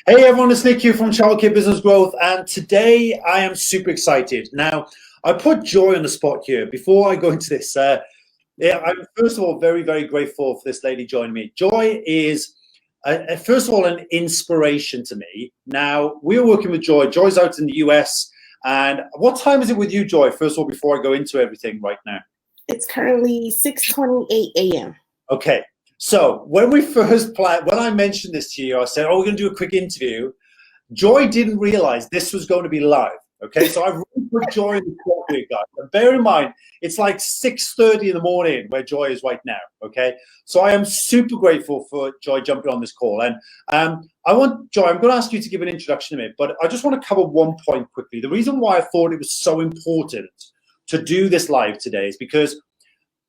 Hey everyone, it's Nick here from Childcare Business Growth, and today I am super excited. Now, I put Joy on the spot here. Before I go into this, I'm first of all very, very grateful for this lady joining me. Joy is, first of all, an inspiration to me. Now, we're working with Joy. Joy's out in the US, and what time is it with you, Joy? First of all, before I go into everything right now. It's currently 6:28 a.m. Okay. So when we first planned, when I mentioned this to you, I said, "Oh, we're going to do a quick interview." Joy didn't realize this was going to be live. Okay, so I've really put Joy in the spot here, guys. And bear in mind, it's like 6:30 in the morning where Joy is right now. Okay, so I am super grateful for Joy jumping on this call. And I want Joy, I'm going to ask you to give an introduction to me, but I just want to cover one point quickly. The reason why I thought it was so important to do this live today is because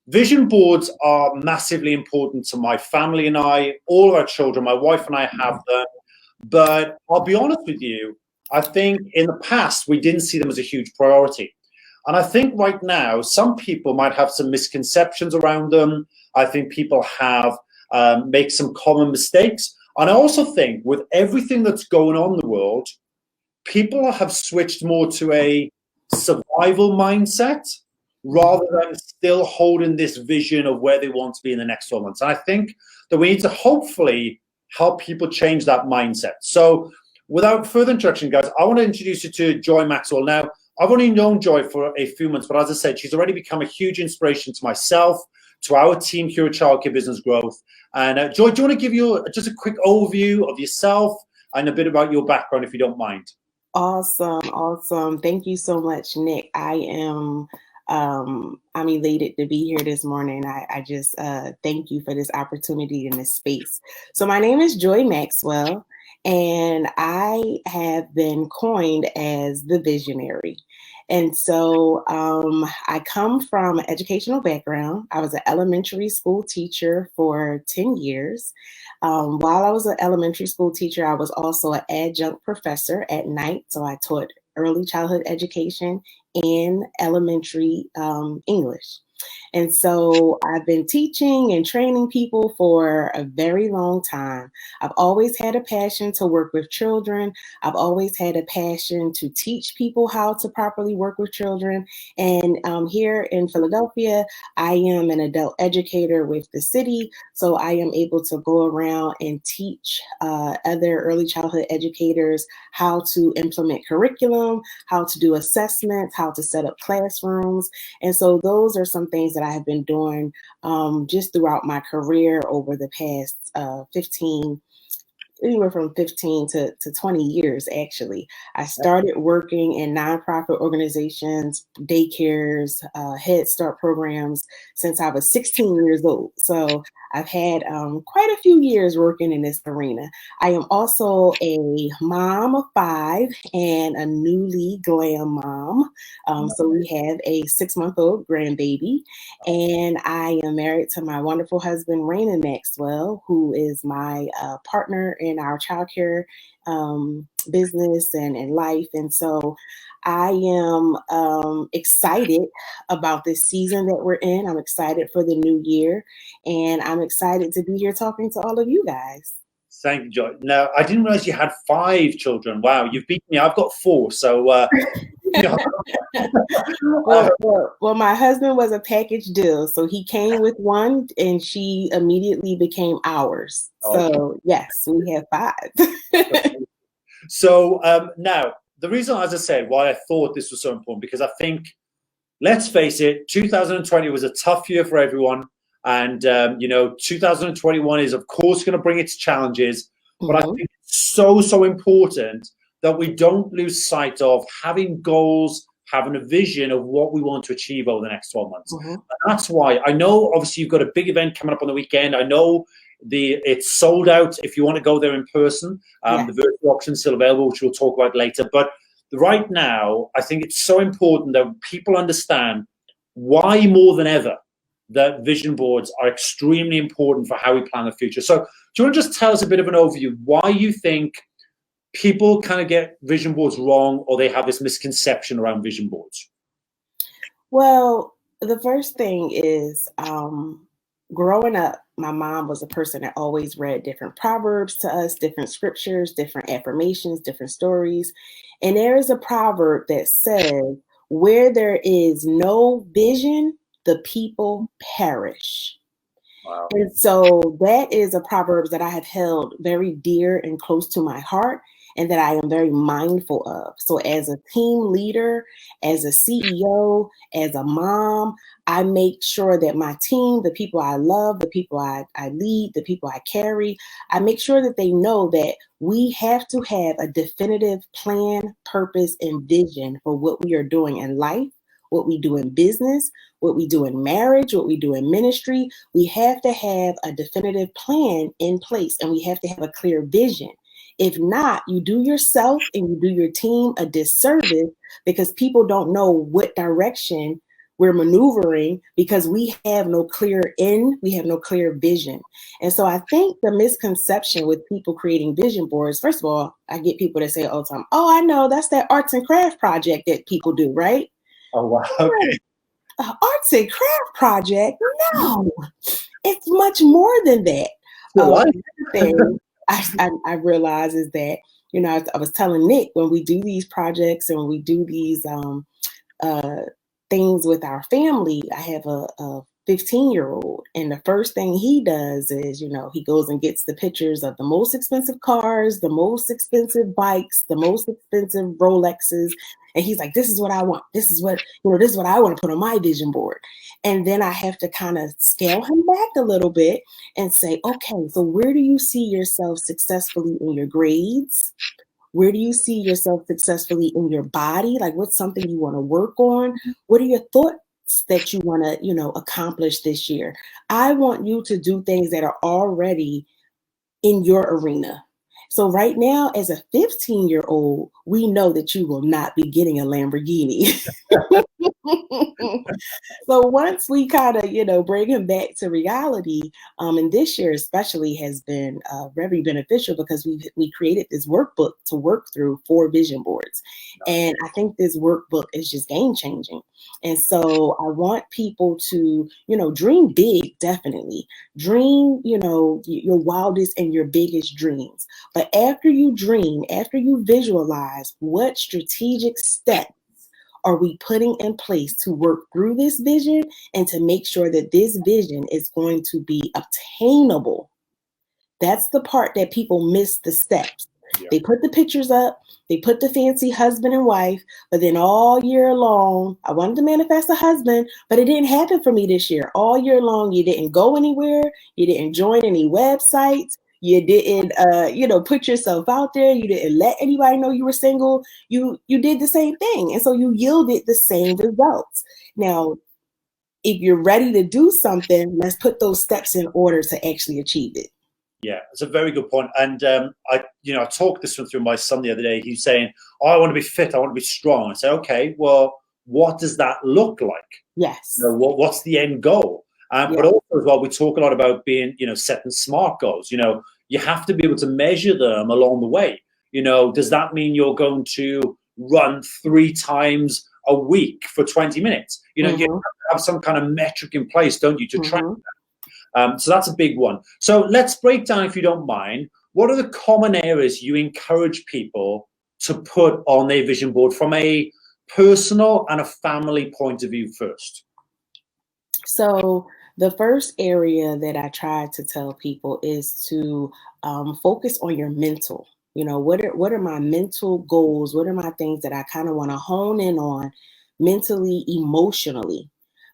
vision boards are massively important to my family and I, all of our children. My wife and I have them. But I'll be honest with you, I think in the past, we didn't see them as a huge priority. And I think right now, some people might have some misconceptions around them. I think people have make some common mistakes. And I also think with everything that's going on in the world, people have switched more to a survival mindset rather than still holding this vision of where they want to be in the next 12 months. And I think that we need to hopefully help people change that mindset. So without further introduction, guys, I want to introduce you to Joy Maxwell. Now, I've only known Joy for a few months, but as I said, she's already become a huge inspiration to myself, to our team here at Childcare Business Growth. And Joy, do you want to give you just a quick overview of yourself and a bit about your background, if you don't mind? Awesome. Thank you so much, Nick. I'm elated to be here this morning. I just thank you for this opportunity in this space. So my name is Joy Maxwell, and I have been coined as the visionary. And so I come from an educational background. I was an elementary school teacher for 10 years. While I was an elementary school teacher, I was also an adjunct professor at night. So I taught early childhood education and elementary English. And so I've been teaching and training people for a very long time. I've always had a passion to work with children. I've always had a passion to teach people how to properly work with children. And here in Philadelphia, I am an adult educator with the city. So I am able to go around and teach other early childhood educators how to implement curriculum, how to do assessments, how to set up classrooms. And so those are some things that I have been doing just throughout my career over the past anywhere from 15 to 20 years, actually. I started working in nonprofit organizations, daycares, Head Start programs since I was 16 years old. So I've had quite a few years working in this arena. I am also a mom of 5 and a newly glam mom. So we have a 6-month-old grandbaby, and I am married to my wonderful husband, Raymond Maxwell, who is my partner in our childcare business and life. And so I am excited about this season that we're in. I'm excited for the new year, and I'm excited to be here talking to all of you guys. Thank you, Joy. Now, I didn't realize you had 5 children. Wow, you've beaten me. I've got 4. So, well, my husband was a package deal. So he came with 1 and she immediately became ours. So yes, we have 5. So now, the reason, as I said, why I thought this was so important, because I think, let's face it, 2020 was a tough year for everyone. And, 2021 is, of course, going to bring its challenges. But I think it's so important that we don't lose sight of having goals, having a vision of what we want to achieve over the next 12 months. And that's why I know, obviously, you've got a big event coming up on the weekend. I know it's sold out if you want to go there in person. The virtual option is still available, which we'll talk about later. But right now, I think it's so important that people understand why more than ever that vision boards are extremely important for how we plan the future. So do you want to just tell us a bit of an overview why you think people kind of get vision boards wrong, or they have this misconception around vision boards? Well, the first thing is growing up, my mom was a person that always read different proverbs to us, different scriptures, different affirmations, different stories. And there is a proverb that says, where there is no vision, the people perish. Wow. And so that is a proverb that I have held very dear and close to my heart, and that I am very mindful of. So as a team leader, as a CEO, as a mom, I make sure that my team, the people I love, the people I lead, the people I carry, I make sure that they know that we have to have a definitive plan, purpose, and vision for what we are doing in life, what we do in business, what we do in marriage, what we do in ministry. We have to have a definitive plan in place, and we have to have a clear vision. If not, you do yourself and you do your team a disservice, because people don't know what direction we're maneuvering, because we have no clear end, we have no clear vision. And so I think the misconception with people creating vision boards, first of all, I get people that say all the time, oh, I know, that's that arts and craft project that people do, right? Oh, wow. Okay. Arts and craft project? No, it's much more than that. What? Thing I realize is that, I was telling Nick, when we do these projects and when we do these things with our family, I have a 15-year-old, and the first thing he does is, he goes and gets the pictures of the most expensive cars, the most expensive bikes, the most expensive Rolexes, and he's like, this is what I want. This is what I want to put on my vision board. And then I have to kind of scale him back a little bit and say, okay, so where do you see yourself successfully in your grades? Where do you see yourself successfully in your body? Like, what's something you want to work on? What are your thoughts that you want to, accomplish this year? I want you to do things that are already in your arena. So right now, as a 15-year-old, we know that you will not be getting a Lamborghini. So once we kind of, bring him back to reality, and this year especially has been very beneficial, because we created this workbook to work through 4 vision boards. And I think this workbook is just game changing. And so I want people to, dream big, definitely. Dream, your wildest and your biggest dreams. But after you dream, after you visualize, what strategic steps are we putting in place to work through this vision and to make sure that this vision is going to be obtainable? That's the part that people miss the steps. Yeah. They put the pictures up, they put the fancy husband and wife, but then all year long, I wanted to manifest a husband, but it didn't happen for me this year. All year long, you didn't go anywhere, you didn't join any websites, you didn't, put yourself out there, you didn't let anybody know you were single. You did the same thing, and so you yielded the same results. Now, if you're ready to do something, let's put those steps in order to actually achieve it. Yeah, it's a very good point. And I talked this one through my son the other day. He's saying, "Oh, I want to be fit. I want to be strong." I say, "Okay, well, what does that look like? Yes. What's the end goal?" But also as well, we talk a lot about being, setting SMART goals. You have to be able to measure them along the way. Does that mean you're going to run 3 times a week for 20 minutes? You have to have some kind of metric in place, don't you, to track that? So that's a big one. So let's break down, if you don't mind, what are the common areas you encourage people to put on their vision board from a personal and a family point of view first? So the first area that I try to tell people is to focus on your mental. What are my mental goals? What are my things that I kind of want to hone in on mentally, emotionally?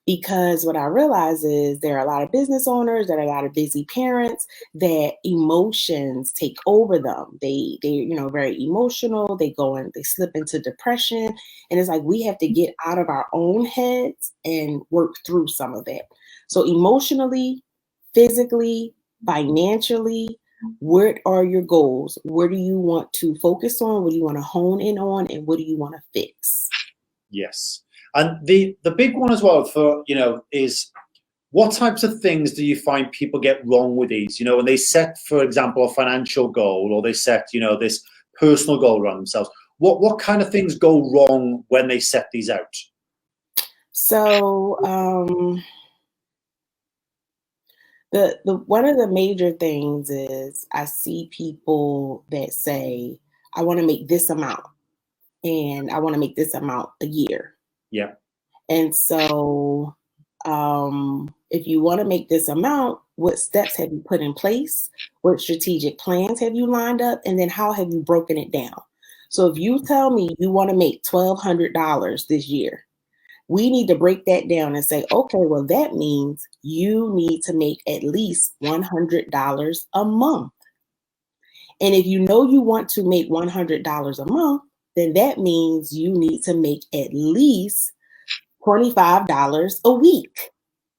Because what I realize is there are a lot of business owners, there are a lot of busy parents that emotions take over them. They very emotional. They slip into depression. And it's like we have to get out of our own heads and work through some of that. So emotionally, physically, financially, what are your goals? What do you want to focus on? What do you want to hone in on? And what do you want to fix? Yes. And the big one as well for, is what types of things do you find people get wrong with these? When they set, for example, a financial goal, or they set, this personal goal around themselves, what kind of things go wrong when they set these out? So The one of the major things is I see people that say, I want to make this amount and I want to make this amount a year. Yeah. And so if you want to make this amount, what steps have you put in place? What strategic plans have you lined up? And then how have you broken it down? So if you tell me you want to make $1,200 this year, we need to break that down and say, okay, well, that means you need to make at least $100 a month. And if you know you want to make $100 a month, then that means you need to make at least $25 a week.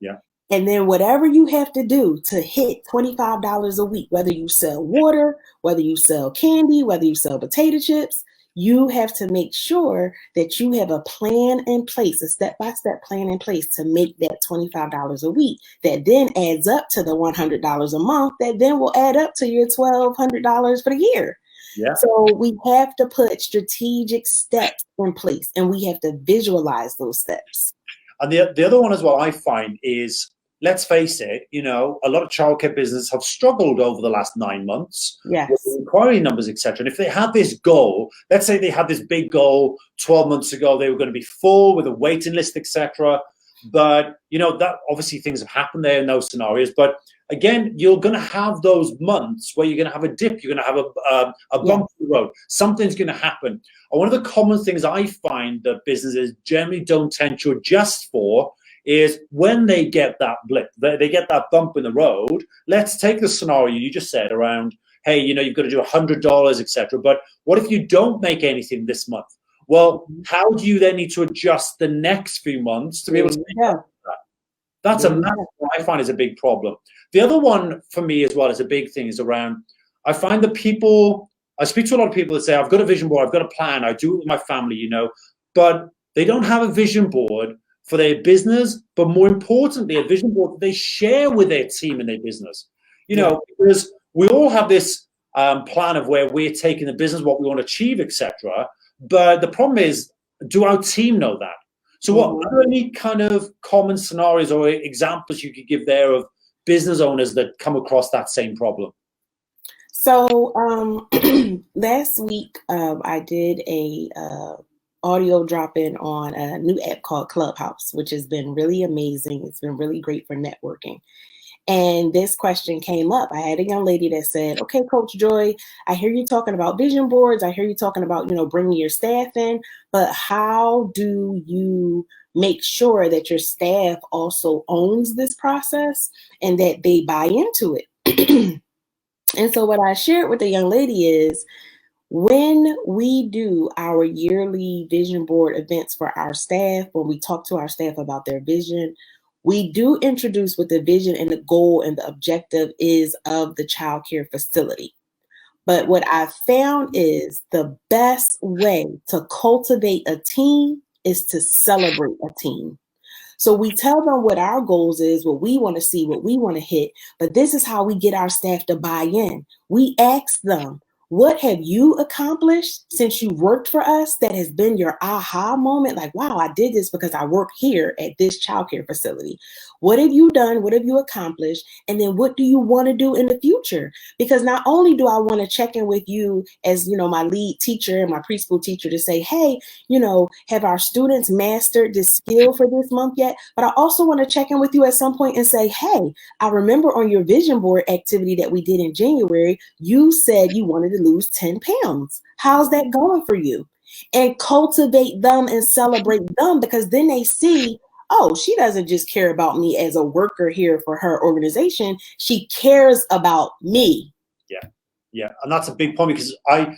Yeah. And then whatever you have to do to hit $25 a week, whether you sell water, whether you sell candy, whether you sell potato chips, you have to make sure that you have a plan in place, a step-by-step plan in place to make that $25 a week. That then adds up to the $100 a month. That then will add up to your $1,200 for the year. Yeah. So we have to put strategic steps in place, and we have to visualize those steps. And the other one as well, I find, is, let's face it, a lot of childcare businesses have struggled over the last 9 months Yes. with inquiry numbers, etc. And if they had this goal, let's say they had this big goal 12 months ago, they were going to be full with a waiting list, etc. But, that obviously things have happened there in those scenarios. But again, you're going to have those months where you're going to have a dip, you're going to have a bump in the road. Something's going to happen. And one of the common things I find that businesses generally don't tend to adjust for is when they get that blip, they get that bump in the road. Let's take the scenario you just said around, hey, you've got to do $100, etc. But what if you don't make anything this month? Well, how do you then need to adjust the next few months to be able to make that? That's a massive, I find, is a big problem. The other one for me as well is a big thing is around, I find that I speak to a lot of people that say, I've got a vision board, I've got a plan, I do it with my family, but they don't have a vision board for their business, but more importantly, a vision board that they share with their team and their business. Because we all have this plan of where we're taking the business, what we want to achieve, etc. But the problem is, do our team know that? So what are any kind of common scenarios or examples you could give there of business owners that come across that same problem? So last week, I did a audio drop-in on a new app called Clubhouse, which has been really amazing. It's been really great for networking. And this question came up. I had a young lady that said, okay, Coach Joy, I hear you talking about vision boards. I hear you talking about, bringing your staff in, but how do you make sure that your staff also owns this process and that they buy into it? And so what I shared with the young lady is, when we do our yearly vision board events for our staff, when we talk to our staff about their vision, we do introduce what the vision and the goal and the objective is of the childcare facility. But what I found is the best way to cultivate a team is to celebrate a team. So we tell them what our goals is, what we want to see, what we want to hit, but this is how we get our staff to buy in. We ask them, what have you accomplished since you worked for us that has been your aha moment? Like, wow, I did this because I work here at this childcare facility. What have you done? What have you accomplished? And then what do you want to do in the future? Because not only do I want to check in with you as, my lead teacher and my preschool teacher to say, hey, have our students mastered this skill for this month yet? But I also want to check in with you at some point and say, hey, I remember on your vision board activity that we did in January, you said you wanted to lose 10 pounds. How's that going for you? And cultivate them and celebrate them, because then they see, oh, she doesn't just care about me as a worker here for her organization. She cares about me. Yeah. And that's a big point, because I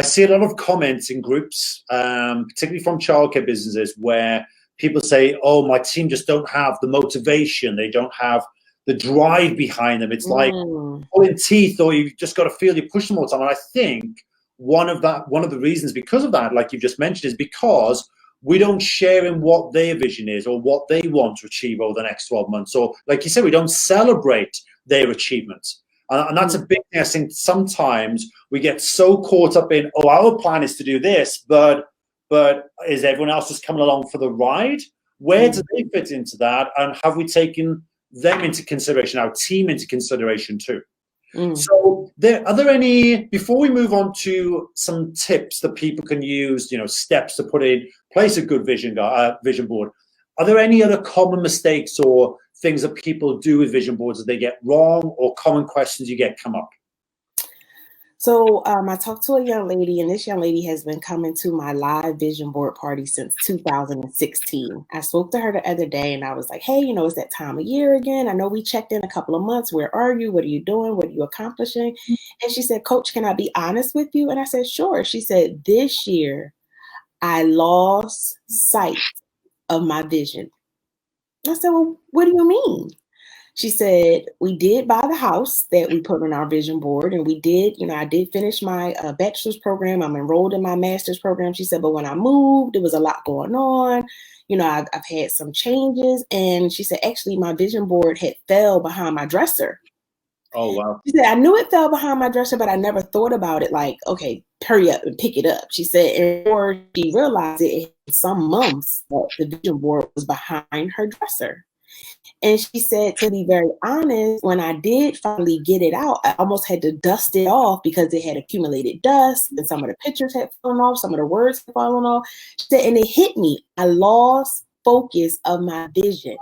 see a lot of comments in groups, particularly from childcare businesses, where people say, oh, my team just don't have the motivation. They don't have the drive behind them. It's like pulling teeth, or you've just got to feel you push them all the time. And I think one of the reasons because of that, like you just mentioned, is because we don't share in what their vision is or what they want to achieve over the next 12 months. Or like you said, we don't celebrate their achievements. And that's a big thing. I think sometimes we get so caught up in, oh, our plan is to do this, but is everyone else just coming along for the ride? Where do they fit into that? And have we taken them into consideration, our team into consideration too. Mm. So are there any, before we move on to some tips that people can use, steps to put in place a good vision board, are there any other common mistakes or things that people do with vision boards that they get wrong, or common questions you get come up? So I talked to a young lady, and this young lady has been coming to my live vision board party since 2016. I spoke to her the other day, and I was like, hey, it's that time of year again. I know we checked in a couple of months. Where are you? What are you doing? What are you accomplishing? And she said, Coach, can I be honest with you? And I said, sure. She said, this year, I lost sight of my vision. I said, well, what do you mean? She said, we did buy the house that we put on our vision board, and we did, I did finish my bachelor's program. I'm enrolled in my master's program. She said, but when I moved, there was a lot going on. I've had some changes. And she said, actually, my vision board had fell behind my dresser. Oh, wow. She said, I knew it fell behind my dresser, but I never thought about it like, okay, hurry up and pick it up. She said, and before she realized it, in some months, that the vision board was behind her dresser. And she said, to be very honest, when I did finally get it out, I almost had to dust it off because it had accumulated dust, and some of the pictures had fallen off, some of the words had fallen off. She said, and it hit me. I lost focus of my vision.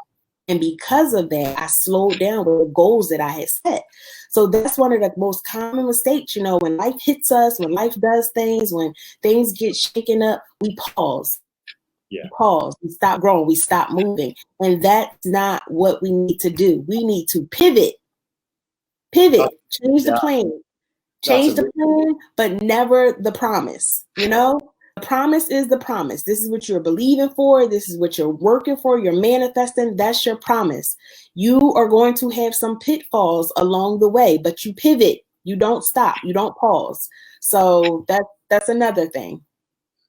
And because of that, I slowed down with the goals that I had set. So that's one of the most common mistakes, when life hits us, when life does things, when things get shaken up, we pause. Yeah. Pause. We stop growing. We stop moving. And that's not what we need to do. We need to pivot. Change the plan. Change the plan, but never the promise. The promise is the promise. This is what you're believing for. This is what you're working for. You're manifesting. That's your promise. You are going to have some pitfalls along the way, but you pivot. You don't stop. You don't pause. So that's another thing.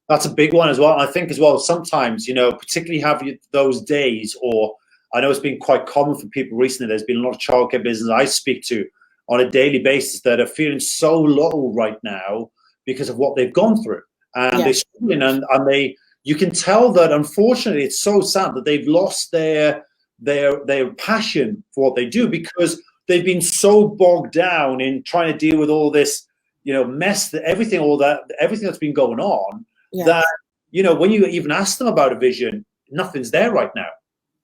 That's a big one as well. I think as well, sometimes, particularly have those days, or I know it's been quite common for people recently. There's been a lot of childcare business I speak to on a daily basis that are feeling so low right now because of what they've gone through. And they're struggling, and you can tell that, unfortunately, it's so sad that they've lost their passion for what they do because they've been so bogged down in trying to deal with all this, mess, everything that's been going on. Yes. That, when you even ask them about a vision, nothing's there right now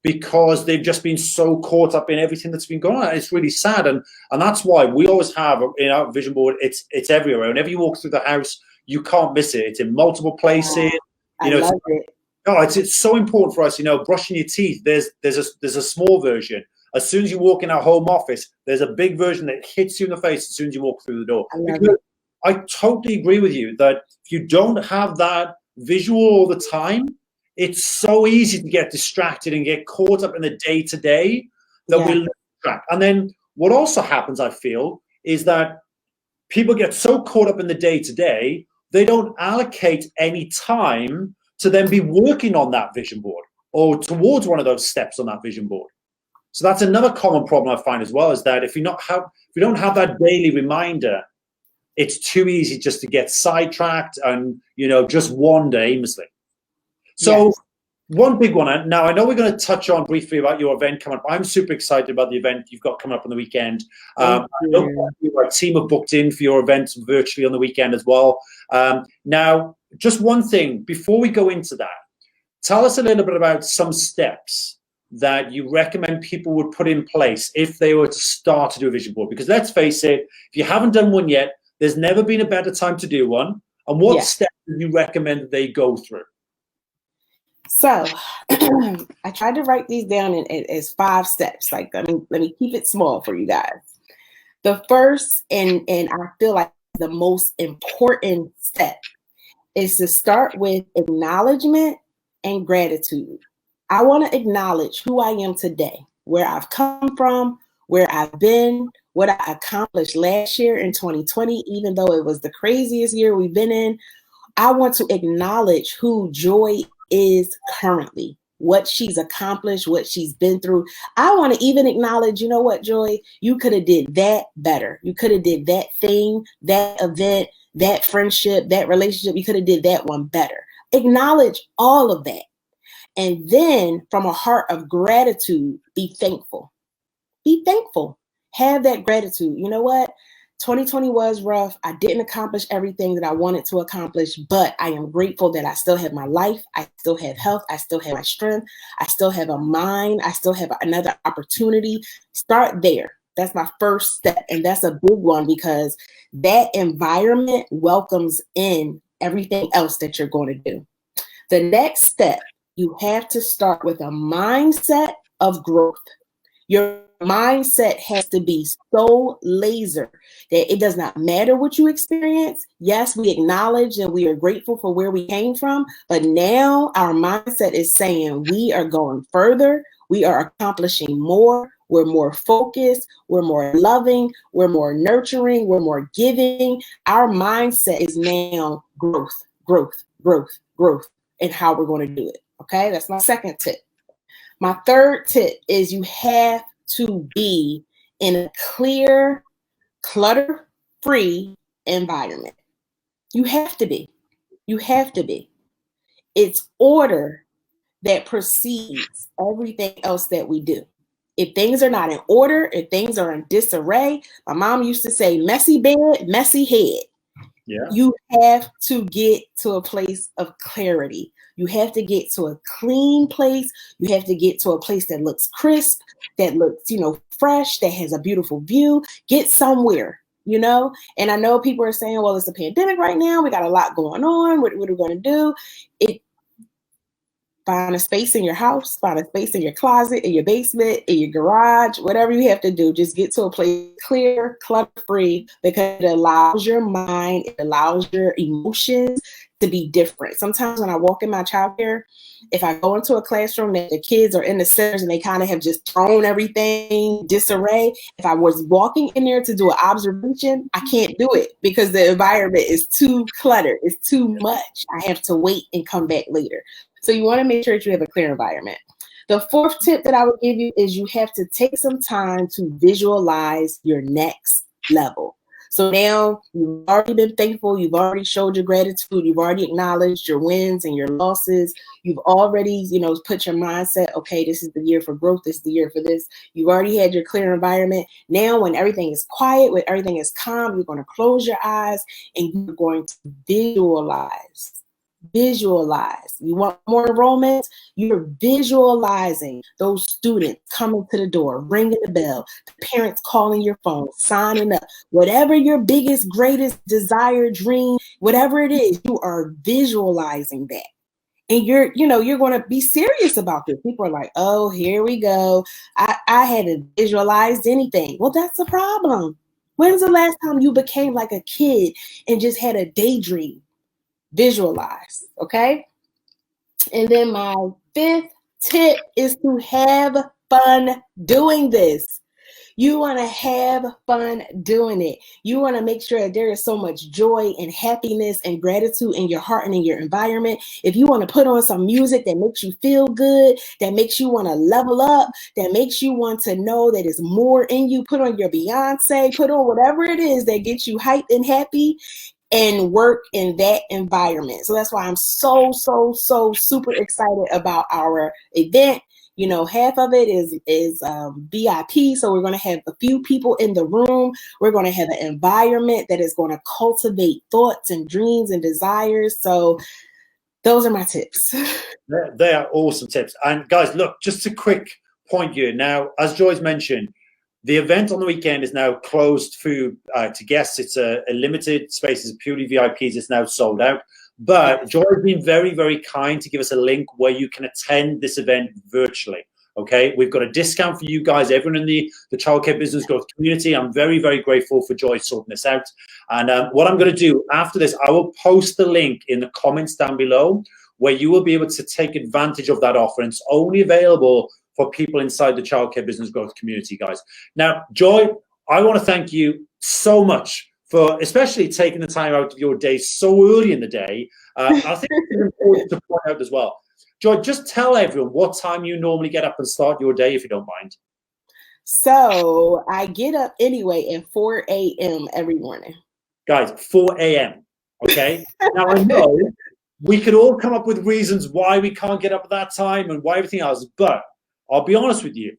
because they've just been so caught up in everything that's been going on. It's really sad. And that's why we always have in our vision board, it's everywhere. Whenever you walk through the house, you can't miss it. It's in multiple places. I love it. No, it's so important for us, brushing your teeth. There's a small version. As soon as you walk in our home office, there's a big version that hits you in the face as soon as you walk through the door. I totally agree with you that if you don't have that visual all the time, it's so easy to get distracted and get caught up in the day-to-day that we lose track. And then what also happens, I feel, is that people get so caught up in the day-to-day, they don't allocate any time to then be working on that vision board or towards one of those steps on that vision board. So that's another common problem I find as well, is that if you don't have that daily reminder, it's too easy just to get sidetracked and, just wander aimlessly. So one big one. Now, I know we're going to touch on briefly about your event coming up. I'm super excited about the event you've got coming up on the weekend. I know our team have booked in for your event virtually on the weekend as well. Now, just one thing before we go into that, tell us a little bit about some steps that you recommend people would put in place if they were to start to do a vision board. Because let's face it, if you haven't done one yet, there's never been a better time to do one. And what steps do you recommend that they go through? So I tried to write these down as 5 steps. Let me keep it small for you guys. The first, and I feel like the most important step, is to start with acknowledgement and gratitude. I want to acknowledge who I am today, where I've come from, where I've been, what I accomplished last year in 2020, even though it was the craziest year we've been in. I want to acknowledge who Joy is currently, what she's accomplished, what she's been through. I want to even acknowledge, you know what, Joy, you could have did that better. You could have did that thing, that event, that friendship, that relationship. You could have did that one better. Acknowledge all of that. And then from a heart of gratitude, be thankful. Be thankful. Have that gratitude. You know what? 2020 was rough. I didn't accomplish everything that I wanted to accomplish, but I am grateful that I still have my life. I still have health. I still have my strength. I still have a mind. I still have another opportunity. Start there. That's my first step. And that's a big one because that environment welcomes in everything else that you're going to do. The next step, you have to start with a mindset of growth. Your mindset has to be so laser that it does not matter what you experience. Yes, we acknowledge and we are grateful for where we came from, but now our mindset is saying we are going further. We are accomplishing more. We're more focused. We're more loving. We're more nurturing. We're more giving. Our mindset is now growth, growth, growth, growth, and how we're going to do it. Okay, that's my second tip. My third tip is you have to be in a clear, clutter-free environment. You have to be. You have to be. It's order that precedes everything else that we do. If things are not in order, if things are in disarray, my mom used to say, messy bed, messy head. Yeah. You have to get to a place of clarity. You have to get to a clean place. You have to get to a place that looks crisp, that looks, fresh, that has a beautiful view. Get somewhere, And I know people are saying, well, it's a pandemic right now. We got a lot going on. What are we going to do? Find a space in your house, find a space in your closet, in your basement, in your garage, whatever you have to do. Just get to a place clear, clutter-free, because it allows your mind, it allows your emotions to be different. Sometimes when I walk in my childcare, if I go into a classroom that the kids are in the centers and they kind of have just thrown everything disarray, if I was walking in there to do an observation, I can't do it because the environment is too cluttered. It's too much. I have to wait and come back later. So you want to make sure that you have a clear environment. The fourth tip that I would give you is you have to take some time to visualize your next level. So now you've already been thankful. You've already showed your gratitude. You've already acknowledged your wins and your losses. You've already, put your mindset, okay, this is the year for growth. This is the year for this. You've already had your clear environment. Now when everything is quiet, when everything is calm, you're going to close your eyes and you're going to visualize. Visualize. You want more enrollment? You're visualizing those students coming to the door, ringing the bell, the parents calling your phone, signing up, whatever your biggest, greatest desire, dream, whatever it is, you are visualizing that. And you're going to be serious about this. People are like, oh, here we go. I hadn't visualized anything. Well, that's a problem. When's the last time you became like a kid and just had a daydream? Visualize, okay? And then my fifth tip is to have fun doing this. You want to have fun doing it. You want to make sure that there is so much joy and happiness and gratitude in your heart and in your environment. If you want to put on some music that makes you feel good, that makes you want to level up, that makes you want to know that there's more in you, put on your Beyonce, put on whatever it is that gets you hyped and happy, and work in that environment. So that's why I'm so super excited about our event. Half of it is VIP. So we're going to have a few people in the room. We're going to have an environment that is going to cultivate thoughts and dreams and desires. So those are my tips. They are awesome tips. And guys, look, just a quick point here. Now, as Joy's mentioned, the event on the weekend is now closed to guests. It's a limited space. It's purely VIPs. It's now sold out. But Joy has been very, very kind to give us a link where you can attend this event virtually. Okay, we've got a discount for you guys, everyone in the Childcare Business Growth community. I'm very, very grateful for Joy sorting this out. And what I'm going to do after this, I will post the link in the comments down below where you will be able to take advantage of that offer. And it's only available for people inside the Childcare Business Growth community, guys. Now, Joy, I want to thank you so much for especially taking the time out of your day so early in the day. I think it's important to point out as well. Joy, just tell everyone what time you normally get up and start your day, if you don't mind. So I get up anyway at 4 a.m. every morning. Guys, 4 a.m., okay? Now, I know we could all come up with reasons why we can't get up at that time and why everything else, but I'll be honest with you.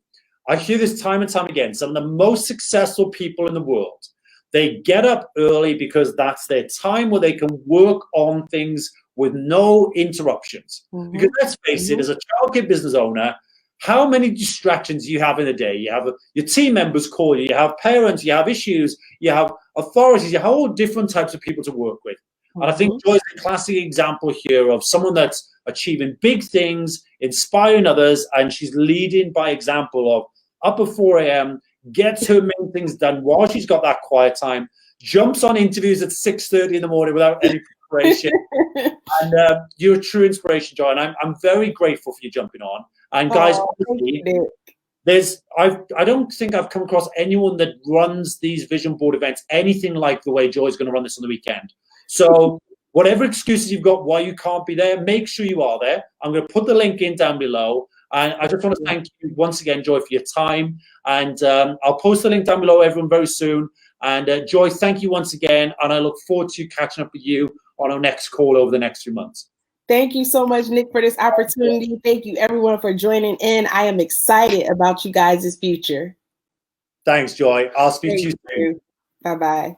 I hear this time and time again. Some of the most successful people in the world, they get up early because that's their time where they can work on things with no interruptions. Mm-hmm. Because let's face it, as a childcare business owner, how many distractions you have in a day? You have your team members call you, you have parents, you have issues, you have authorities, you have all different types of people to work with. And I think Joy's a classic example here of someone that's achieving big things, inspiring others, and she's leading by example of up at 4 a.m., gets her main things done while she's got that quiet time, jumps on interviews at 6:30 in the morning without any preparation. And you're a true inspiration, Joy, and I'm very grateful for you jumping on. And guys, I don't think I've come across anyone that runs these vision board events anything like the way Joy's going to run this on the weekend. So whatever excuses you've got why you can't be there, make sure you are there. I'm going to put the link in down below. And I just want to thank you once again, Joy, for your time. And I'll post the link down below, everyone, very soon. And Joy, thank you once again. And I look forward to catching up with you on our next call over the next 3 months. Thank you so much, Nick, for this opportunity. Thank you, everyone, for joining in. I am excited about you guys' future. Thanks, Joy. I'll speak to you soon. Bye-bye.